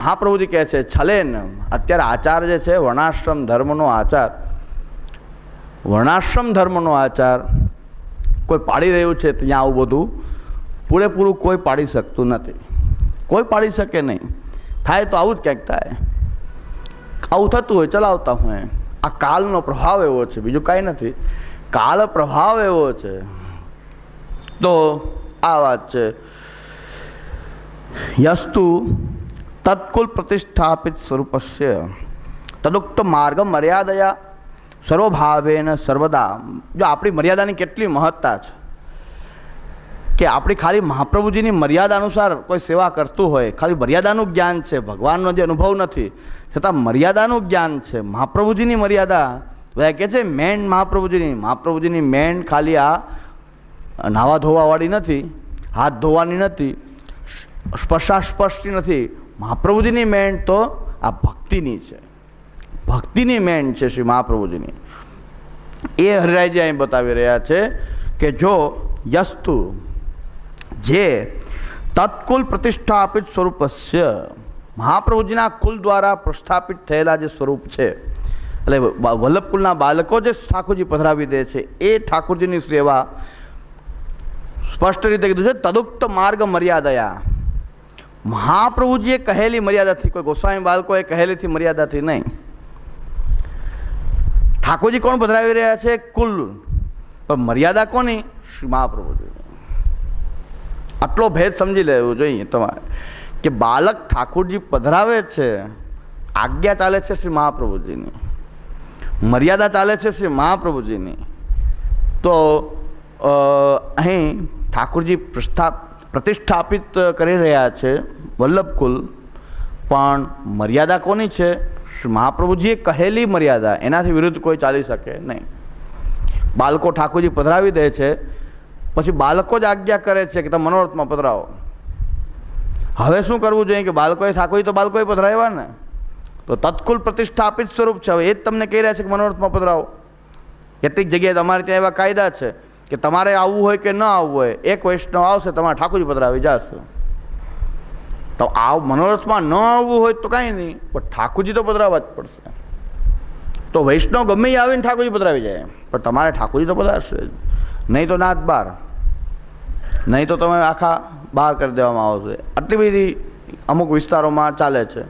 મહાપ્રભુજી કહે છે છલેન અત્યારે આચાર જે છે વર્ણાશ્રમ ધર્મનો આચાર, વર્ણાશ્રમ ધર્મનો આચાર કોઈ પાડી રહ્યું છે ત્યાં આવું બધું પૂરેપૂરું કોઈ પાડી શકતું નથી, કોઈ પાડી શકે નહીં. થાય તો આવું જ ક્યાંક થાય, આવું થતું હોય ચલાવતા હોય. આ કાળનો પ્રભાવ એવો છે, બીજું કાંઈ નથી. કાળ પ્રભાવ એવો છે. તો આ વાત છે. યસ્તુ તત્કુલ પ્રતિષ્ઠાપિત સ્વરૂપસ્ય તદુક્ત માર્ગ મર્યાદયા સર્વભાવેન સર્વદા. જો આપણી મર્યાદાની કેટલી મહત્તા છે કે આપણી ખાલી મહાપ્રભુજીની મર્યાદા અનુસાર કોઈ સેવા કરતું હોય, ખાલી મર્યાદાનું જ્ઞાન છે, ભગવાનનો જે અનુભવ નથી છતાં મર્યાદાનું જ્ઞાન છે. મહાપ્રભુજીની મર્યાદા બધા કહે છે મેન મહાપ્રભુજીની મેન ખાલી આ નાવા ધોવાવાળી નથી, હાથ ધોવાની નથી, સ્પર્શાસ્પર્શની નથી. મહાપ્રભુજીની મેન તો આ ભક્તિની છે, ભક્તિની મેન છે શ્રી મહાપ્રભુજીની. એ હરિરાયજી અહીં બતાવી રહ્યા છે કે જો યસ્તુ જે તત્કુલ પ્રતિષ્ઠાપિત સ્વરૂપસ્ય મહાપ્રભુજીના કુલ દ્વારા પ્રસ્થાપિત થયેલા જે સ્વરૂપ છે, એટલે વલ્લભકુલના બાળકો જે ઠાકોરજી પધરાવી દે છે એ ઠાકોરજીની સેવા સ્પષ્ટ રીતે કીધું છે તદુક્ત માર્ગ મર્યાદયા. મહાપ્રભુજીએ કહેલી મર્યાદાથી, કોઈ ગોસ્વામી બાળકોએ કહેલીથી મર્યાદાથી નહીં. ઠાકોરજી કોણ પધરાવી રહ્યા છે? કુલ. પણ મર્યાદા કોની? શ્રી મહાપ્રભુજી. આટલો ભેદ સમજી લેવું જોઈએ તમારે કે બાળક ઠાકોરજી પધરાવે છે, આજ્ઞા ચાલે છે શ્રી મહાપ્રભુજીની, મર્યાદા ચાલે છે શ્રી મહાપ્રભુજીની. તો અહીં ઠાકોરજી પ્રતિષ્ઠાપિત કરી રહ્યા છે વલ્લભકુલ, પણ મર્યાદા કોની છે? શ્રી મહાપ્રભુજીએ કહેલી મર્યાદા, એનાથી વિરુદ્ધ કોઈ ચાલી શકે નહીં. બાળકો ઠાકોરજી પધરાવી દે છે, પછી બાળકો જ આજ્ઞા કરે છે કે તમે મનોરથમાં પધરાવો. હવે શું કરવું જોઈએ કે બાળકોએ ઠાકોરજી તો બાળકોએ પધરાવ્યા ને, તો તત્કુલ પ્રતિષ્ઠાપિત સ્વરૂપ છે. હવે એ જ તમને કહી રહ્યા છે કે મનોરથમાં પધરાવો. કેટલીક જગ્યાએ તમારે ત્યાં એવા કાયદા છે કે તમારે આવવું હોય કે ન આવવું હોય, એક વૈષ્ણવ આવશે તમારે ઠાકોરજી પધરાવી જશે. તો મનોરથમાં ન આવવું હોય તો કાંઈ નહીં, પણ ઠાકોરજી તો પધરાવવા જ પડશે. તો વૈષ્ણવ ગમે એ આવીને ઠાકોરજી પધરાવી જાય, પણ તમારે ઠાકોરજી તો પધરાવશે જ, નહીં તો નાથ બહાર, નહીં તો તમે આખા બહાર કરી દેવામાં આવશે. આટલી બધી અમુક વિસ્તારોમાં ચાલે છે.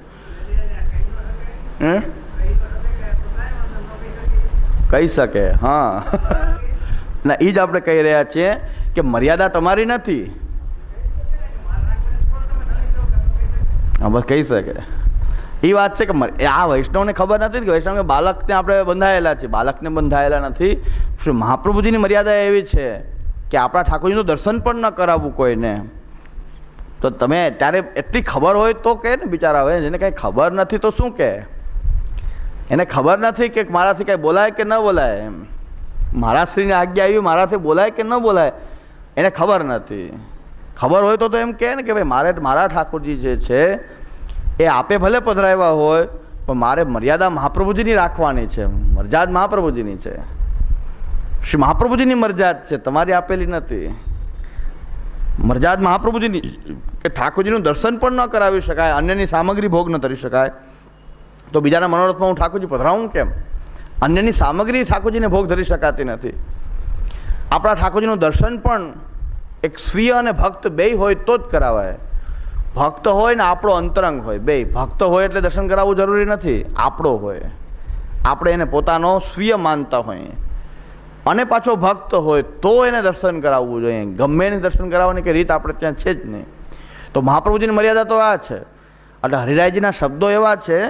કહી શકે, હા. ના, એ જ આપણે કહી રહ્યા છીએ કે મર્યાદા તમારી નથી. હા, બસ કહી શકે. એ વાત છે કે આ વૈષ્ણવને ખબર નથી કે વૈષ્ણવને બાળકને આપણે બંધાયેલા છીએ, બાળકને બંધાયેલા નથી. શ્રી મહાપ્રભુજીની મર્યાદા એવી છે કે આપણા ઠાકોરજીનું દર્શન પણ ન કરાવવું કોઈને. તો તમે ત્યારે એટલી ખબર હોય તો કહે ને, બિચારા હોય જેને કંઈ ખબર નથી તો શું કહે? એને ખબર નથી કે મારાથી કંઈ બોલાય કે ન બોલાય, એમ મારા શ્રીની આજ્ઞા આવી મારાથી બોલાય કે ન બોલાય એને ખબર નથી. ખબર હોય તો એમ કહે ને કે ભાઈ મારા ઠાકોરજી જે છે એ આપે ભલે પધરાવ્યા હોય, પણ મારે મર્યાદા મહાપ્રભુજીની રાખવાની છે, મરજાદ મહાપ્રભુજીની છે. શ્રી મહાપ્રભુજીની મરજાદ છે, તમારી આપેલી નથી. મરજાદ મહાપ્રભુજીની કે ઠાકોરજીનું દર્શન પણ ન કરાવી શકાય, અન્યની સામગ્રી ભોગ ન કરી શકાય, તો બીજાના મનોરથમાં હું ઠાકોરજી પધરાવું કેમ? અન્યની સામગ્રી ઠાકોરજીને ભોગ ધરી શકાતી નથી. આપણા ઠાકોરજીનું દર્શન પણ એક સ્વીય અને ભક્ત બેય હોય તો જ કરાવાય. ભક્ત હોય ને આપણો અંતરંગ હોય, બેય. ભક્ત હોય એટલે દર્શન કરાવવું જરૂરી નથી, આપણો હોય, આપણે એને પોતાનો સ્વીય માનતા હોઈએ, અને પાછો ભક્ત હોય તો એને દર્શન કરાવવું જોઈએ. ગમે એને દર્શન કરાવવાની કે રીત આપણે ત્યાં છે જ નહીં. તો મહાપ્રભુજીની મર્યાદા તો આ છે. એટલે હરિરાયજીના શબ્દો એવા છે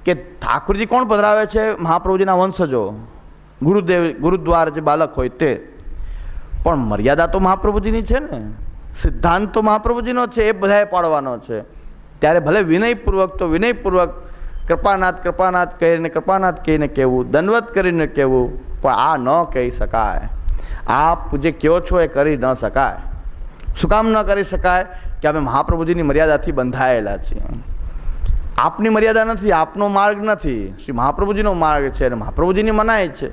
કે ઠાકોરજી કોણ પધરાવે છે? મહાપ્રભુજીના વંશજો, ગુરુદ્વાર જે બાળક હોય તે. પણ મર્યાદા તો મહાપ્રભુજીની છે ને, સિદ્ધાંત તો મહાપ્રભુજીનો છે, એ બધાએ પાડવાનો છે. ત્યારે ભલે વિનયપૂર્વક તો વિનયપૂર્વક કૃપાનાથ કહીને કહેવું, દંડવત કરીને કહેવું, પણ આ ન કહી શકાય. આપ જે કહો છો એ કરી ન શકાય. શું કામ ન કરી શકાય? કે અમે મહાપ્રભુજીની મર્યાદાથી બંધાયેલા છીએ. આપની મર્યાદા નથી, આપનો માર્ગ નથી, શ્રી મહાપ્રભુજીનો માર્ગ છે. અને મહાપ્રભુજીની મનાય છે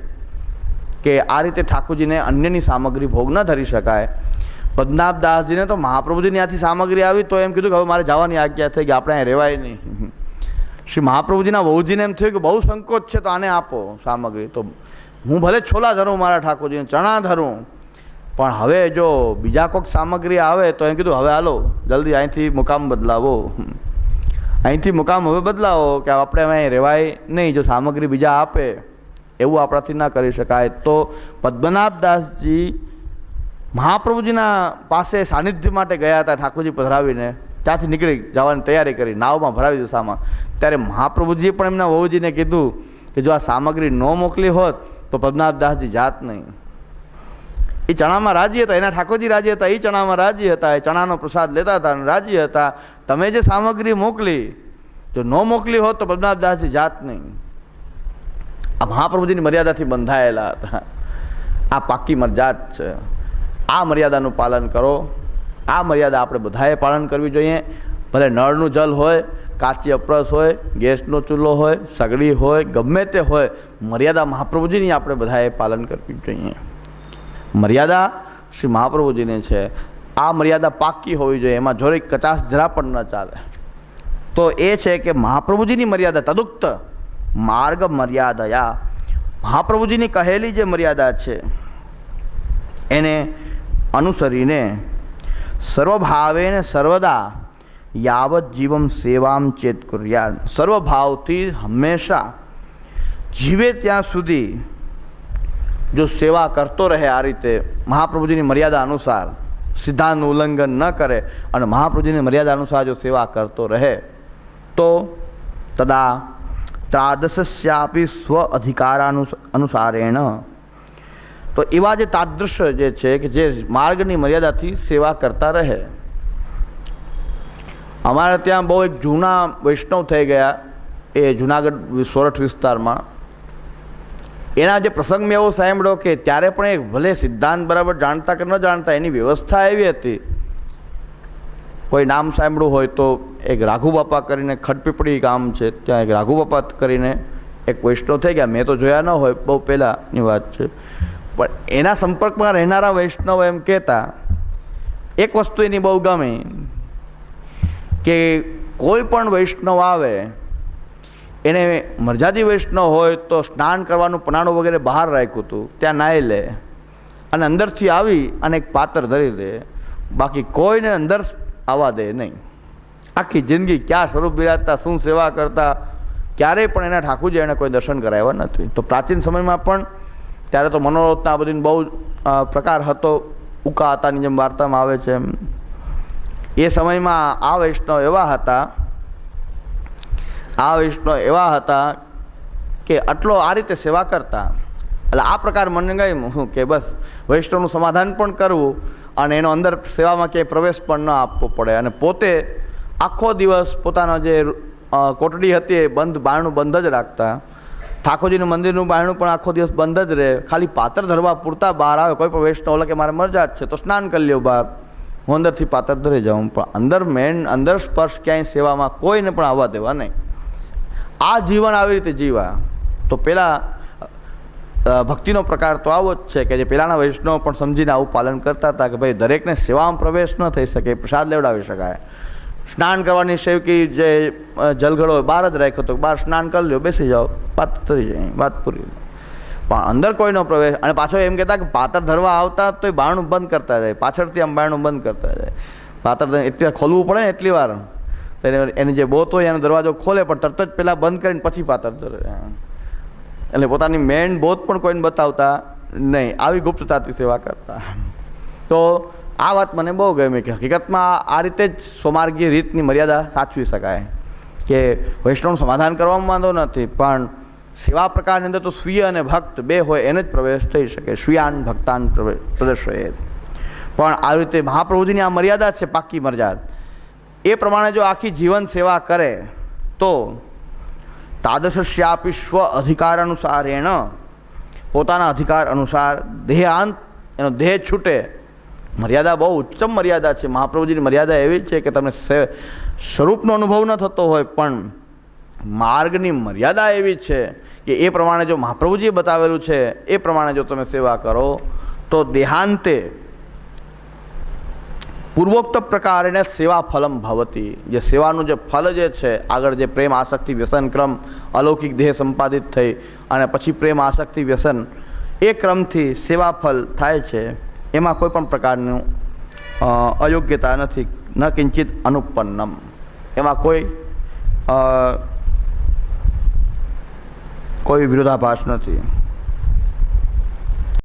કે આ રીતે ઠાકોરજીને અન્યની સામગ્રી ભોગ ન ધરી શકાય. પદ્મનાભદાસજીને તો મહાપ્રભુજીની ત્યાંથી સામગ્રી આવી તો એમ કીધું કે હવે મારે જવાની આજ્ઞા થઈ કે આપણે અહીં રહેવાય નહીં. શ્રી મહાપ્રભુજીના વહુજીને એમ થયું કે બહુ સંકોચ છે તો આને આપો સામગ્રી. તો હું ભલે છોલા ધરું મારા ઠાકોરજીને, ચણા ધરું, પણ હવે જો બીજા કોઈક સામગ્રી આવે તો એમ કીધું હવે હાલો જલ્દી અહીંથી મુકામ બદલાવો, અહીંથી મુકામ હવે બદલાવો કે આપણે અહીં રહેવાય નહીં. જો સામગ્રી બીજા આપે એવું આપણાથી ના કરી શકાય. તો પદ્મનાભદાસજી મહાપ્રભુજીના પાસે સાનિધ્ય માટે ગયા હતા. ઠાકોરજી પધરાવીને ત્યાંથી નીકળી જવાની તૈયારી કરી, નાવમાં ભરાવી દશામાં. ત્યારે મહાપ્રભુજીએ પણ એમના વહુજીને કીધું કે જો આ સામગ્રી ન મોકલી હોત તો પદ્મનાભદાસજી જાત નહીં. એ ચણામાં રાજી હતા, એના ઠાકોરજી રાજી હતા, એ ચણામાં રાજી હતા, એ ચણાનો પ્રસાદ લેતા હતા અને રાજી હતા. તમે જે સામગ્રી મોકલી જો ન મોકલી હોત તો પદ્મનાભદાસજી જાત નહીં. આ મહાપ્રભુજીની મર્યાદાથી બંધાયેલા હતા. આ પાકી મર્યાદ છે. આ મર્યાદાનું પાલન કરો. આ મર્યાદા આપણે બધાએ પાલન કરવી જોઈએ. ભલે નળનું જલ હોય, કાચી અપરસ હોય, ગેસનો ચૂલો હોય, સગડી હોય, ગમે તે હોય, મર્યાદા મહાપ્રભુજીની આપણે બધાએ પાલન કરવી જોઈએ. મર્યાદા શ્રી મહાપ્રભુજીને છે. આ મર્યાદા પાકી હોવી જોઈએ, એમાં જોરે કચાશ જરા પણ ન ચાલે. તો એ છે કે મહાપ્રભુજીની મર્યાદા તદુક્ત માર્ગ મર્યાદયા, મહાપ્રભુજીની કહેલી જે મર્યાદા છે એને અનુસરીને સર્વભાવેને સર્વદા યાવત જીવમ સેવામ ચેત કુર્યાદ, સર્વભાવથી હંમેશા જીવે ત્યાં સુધી જો સેવા કરતો રહે, આ રીતે મહાપ્રભુજીની મર્યાદા અનુસાર સિદ્ધાંતનું ઉલ્લંઘન ન કરે અને મહાપ્રભુજીની મર્યાદા અનુસાર જો સેવા કરતો રહે તો તદા ત્રાદશસ્યાપી સ્વ અધિકારાનુસારેણ, તો એવા જે તાદૃશ જે છે કે જે માર્ગની મર્યાદાથી સેવા કરતા રહે. અમારે ત્યાં બહુ એક જૂના વૈષ્ણવ થઈ ગયા, એ જુનાગઢ સોરઠ વિસ્તારમાં. એના જે પ્રસંગ મેં એવો સાંભળ્યો કે ત્યારે પણ એક ભલે સિદ્ધાંત બરાબર જાણતા કે ન જાણતા, એની વ્યવસ્થા એવી હતી. કોઈ નામ સાંભળ્યું હોય તો એક રાઘુબાપા કરીને ખડપીપળી ગામ છે, ત્યાં એક રાઘુબાપા કરીને એક વૈષ્ણવ થઈ ગયા. મેં તો જોયા ન હોય, બહુ પહેલાંની વાત છે. પણ એના સંપર્કમાં રહેનારા વૈષ્ણવ એમ કહેતા, એક વસ્તુ એની બહુ ગમે કે કોઈ પણ વૈષ્ણવ આવે એને મર્યાદી વૈષ્ણવ હોય તો સ્નાન કરવાનું પનાણું વગેરે બહાર રાખ્યું હતું, ત્યાં નાહી લે અને અંદરથી આવી અને એક પાત્ર ધરી દે, બાકી કોઈને અંદર આવવા દે નહીં. આખી જિંદગી ક્યાં સ્વરૂપ બિરાજતા, શું સેવા કરતા, ક્યારેય પણ એના ઠાકોરજી એને કોઈ દર્શન કરાવ્યા નથી. તો પ્રાચીન સમયમાં પણ ત્યારે તો મનોરથના બધી બહુ પ્રકાર હતો, ઉકા હતાની જેમ વાર્તામાં આવે છે એમ. એ સમયમાં આ વૈષ્ણવ એવા હતા કે આટલો આ રીતે સેવા કરતા. એટલે આ પ્રકાર મને ગમ્યું કે બસ વૈષ્ણવનું સમાધાન પણ કરવું અને એનો અંદર સેવામાં ક્યાંય પ્રવેશ પણ ન આપવો પડે. અને પોતે આખો દિવસ પોતાનો જે કોટડી હતી એ બારણું બંધ જ રાખતા. ઠાકોરજીનું મંદિરનું બારણું પણ આખો દિવસ બંધ જ રહે, ખાલી પાત્ર ધરવા પૂરતા બહાર આવે. કોઈ પણ વૈષ્ણવ ઓલા કે મારે મરજાત છે તો સ્નાન કરી લ્યો બહાર, હું અંદરથી પાત્ર ધરી જાઉં, પણ અંદર સ્પર્શ ક્યાંય સેવામાં કોઈને પણ આવવા દેવા નહીં. આ જીવન આવી રીતે જીવા. તો પેલા ભક્તિનો પ્રકાર તો આવો જ છે કે જે પહેલાંના વૈષ્ણવ પણ સમજીને આવું પાલન કરતા હતા કે ભાઈ દરેકને સેવામાં પ્રવેશ ન થઈ શકે, પ્રસાદ લેવડાવી શકાય. સ્નાન કરવાની સેવકી જે જલઘડો બહાર જ રાખ્યો હતો, બહાર સ્નાન કરી લ્યો, બેસી જાઓ, પાત્ર ધરી જાય, વાત પૂરી. પણ અંદર કોઈનો પ્રવેશ. અને પાછો એમ કહેતા કે પાત્ર ધરવા આવતા તો એ બારણું બંધ કરતા જાય, પાછળથી આમ બારણું બંધ કરતા જાય. પાત્ર એટલી વાર ખોલવું પડે ને, એટલી વાર એની જે બોત હોય એનો દરવાજો ખોલે પણ તરત જ પહેલાં બંધ કરીને પછી પાત્ર ધરે. એટલે પોતાની મેન બોત પણ કોઈને બતાવતા નહીં, આવી ગુપ્તતાથી સેવા કરતા. તો આ વાત મને બહુ ગમી કે હકીકતમાં આ રીતે જ સ્વમાર્ગીય રીતની મર્યાદા સાચવી શકાય કે વૈષ્ણવનું સમાધાન કરવામાં વાંધો નથી, પણ સેવા પ્રકારની અંદર તો સ્વીય અને ભક્ત બે હોય એને જ પ્રવેશ થઈ શકે. સ્વીયાન ભક્તાન પ્રદર્શય. પણ આ રીતે મહાપ્રભુજીની આ મર્યાદા છે, પાકી મર્યાદા. એ પ્રમાણે જો આખી જીવન સેવા કરે તો તાદશસ્યાપી સ્વ અધિકાર અનુસારેણ, પોતાના અધિકાર અનુસાર દેહાંત, એનો દેહ છૂટે. મર્યાદા બહુ ઉચ્ચમ મર્યાદા છે. મહાપ્રભુજીની મર્યાદા એવી છે કે તમને સ્વરૂપનો અનુભવ ન થતો હોય પણ માર્ગની મર્યાદા એવી છે કે એ પ્રમાણે જો મહાપ્રભુજીએ બતાવેલું છે એ પ્રમાણે જો તમે સેવા કરો તો દેહાંતે પૂર્વોક્ત પ્રકારેણ સેવા ફલમ ભવતી, જે સેવાનું જે ફલ જે છે, આગળ જે પ્રેમ આસક્તિ વ્યસન ક્રમ અલૌકિક દેહ સંપાદિત થઈ અને પછી પ્રેમ આસક્તિ વ્યસન એ ક્રમથી સેવા ફલ થાય છે, એમાં કોઈ પણ પ્રકારનું અયોગ્યતા નથી. ન કિંચિત અનુપન્નમ, એમાં કોઈ વિરોધાભાસ નથી.